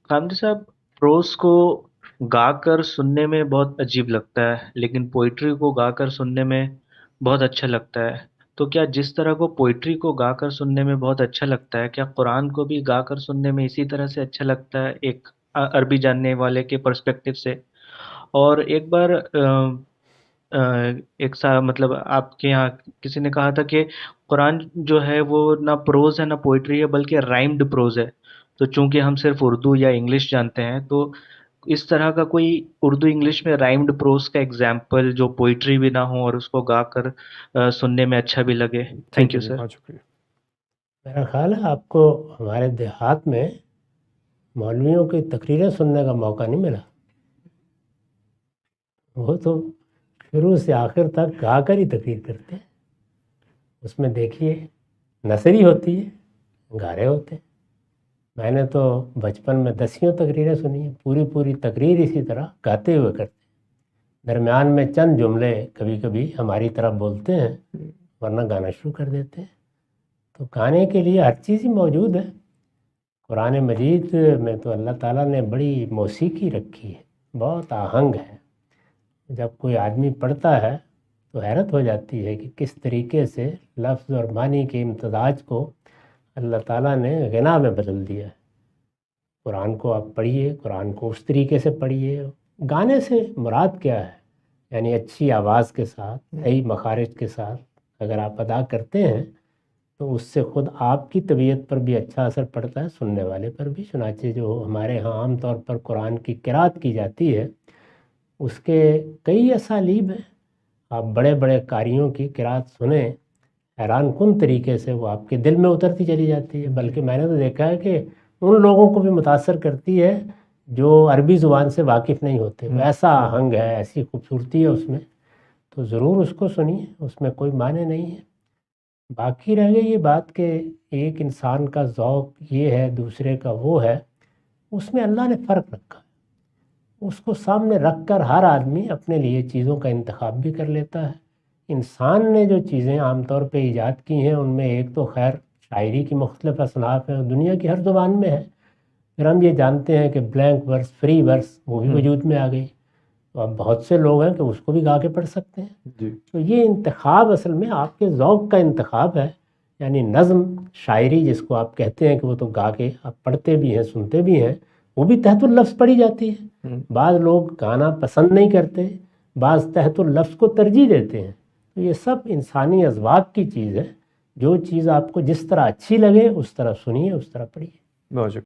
خامد صاحب، پروز کو گا کر سننے میں بہت عجیب لگتا ہے لیکن پوئٹری کو گا کر سننے میں بہت اچھا لگتا ہے۔ تو کیا جس طرح کو پوئٹری کو گا کر سننے میں بہت اچھا لگتا ہے، کیا قرآن کو بھی گا کر سننے میں اسی طرح سے اچھا لگتا ہے ایک عربی جاننے والے کے پرسپیکٹو سے؟ اور ایک بار ایک سا مطلب آپ کے یہاں کسی نے کہا تھا کہ قرآن جو ہے وہ نہ پروز ہے نہ پوئٹری ہے بلکہ رائمڈ پروز ہے۔ تو چونکہ ہم صرف اردو یا انگلش جانتے ہیں، تو اس طرح کا کوئی اردو انگلش میں رائمڈ پروز کا ایگزامپل جو پوئٹری بھی نہ ہو اور اس کو گا کر سننے میں اچھا بھی لگے۔ ٹھیک تھینک ہے یو جی، سر۔ بہت شکریہ۔ میرا خیال ہے آپ کو ہمارے دیہات میں مولویوں کی تقریریں سننے کا موقع نہیں ملا۔ وہ تو شروع سے آخر تک گا کر ہی تقریر کرتے ہیں۔ اس میں دیکھیے نثری ہوتی ہے، گارے ہوتے ہیں۔ میں نے تو بچپن میں 10 تقریریں سنی ہیں، پوری پوری تقریر اسی طرح گاتے ہوئے کرتے ہیں۔ درمیان میں چند جملے کبھی کبھی ہماری طرف بولتے ہیں، ورنہ گانا شروع کر دیتے ہیں۔ تو گانے کے لیے ہر چیز ہی موجود ہے۔ قرآن مجید میں تو اللہ تعالیٰ نے بڑی موسیقی رکھی ہے، بہت آہنگ ہے۔ جب کوئی آدمی پڑھتا ہے تو حیرت ہو جاتی ہے کہ کس طریقے سے لفظ اور معنی کے امتزاج کو اللہ تعالیٰ نے غنا میں بدل دیا ہے۔ قرآن کو آپ پڑھیے، قرآن کو اس طریقے سے پڑھیے۔ گانے سے مراد کیا ہے؟ یعنی اچھی آواز کے ساتھ، صحیح مخارج کے ساتھ اگر آپ ادا کرتے ہیں تو اس سے خود آپ کی طبیعت پر بھی اچھا اثر پڑتا ہے، سننے والے پر بھی۔ چنانچہ جو ہمارے ہاں عام طور پر قرآن کی قرات کی جاتی ہے، اس کے کئی اسالیب ہیں۔ آپ بڑے بڑے قاریوں کی قرات سنیں، حیران کن طریقے سے وہ آپ کے دل میں اترتی چلی جاتی ہے۔ بلکہ میں نے تو دیکھا ہے کہ ان لوگوں کو بھی متاثر کرتی ہے جو عربی زبان سے واقف نہیں ہوتے۔ ایسا آہنگ ہے، ایسی خوبصورتی ہے اس میں، تو ضرور اس کو سنیے، اس میں کوئی معنی نہیں ہے۔ باقی رہ گئی یہ بات کہ ایک انسان کا ذوق یہ ہے، دوسرے کا وہ ہے، اس میں اللہ نے فرق رکھا ہے۔ اس کو سامنے رکھ کر ہر آدمی اپنے لیے چیزوں کا انتخاب بھی کر لیتا ہے۔ انسان نے جو چیزیں عام طور پہ ایجاد کی ہیں ان میں ایک تو خیر شاعری کی مختلف اصناف ہیں، دنیا کی ہر زبان میں ہے۔ پھر ہم یہ جانتے ہیں کہ بلینک ورس، فری ورس، وہ بھی وجود میں آ گئی۔ تو اب بہت سے لوگ ہیں کہ اس کو بھی گا کے پڑھ سکتے ہیں۔ جی تو یہ انتخاب اصل میں آپ کے ذوق کا انتخاب ہے۔ یعنی نظم، شاعری جس کو آپ کہتے ہیں کہ وہ تو گا کے آپ پڑھتے بھی ہیں، سنتے بھی ہیں، وہ بھی تحت اللفظ پڑھی جاتی ہے۔ بعض لوگ گانا پسند نہیں کرتے، بعض تحت اللفظ کو ترجیح دیتے ہیں۔ تو یہ سب انسانی اذواق کی چیز ہے۔ جو چیز آپ کو جس طرح اچھی لگے اس طرح سنیے، اس طرح پڑھیے۔ بہت شکریہ۔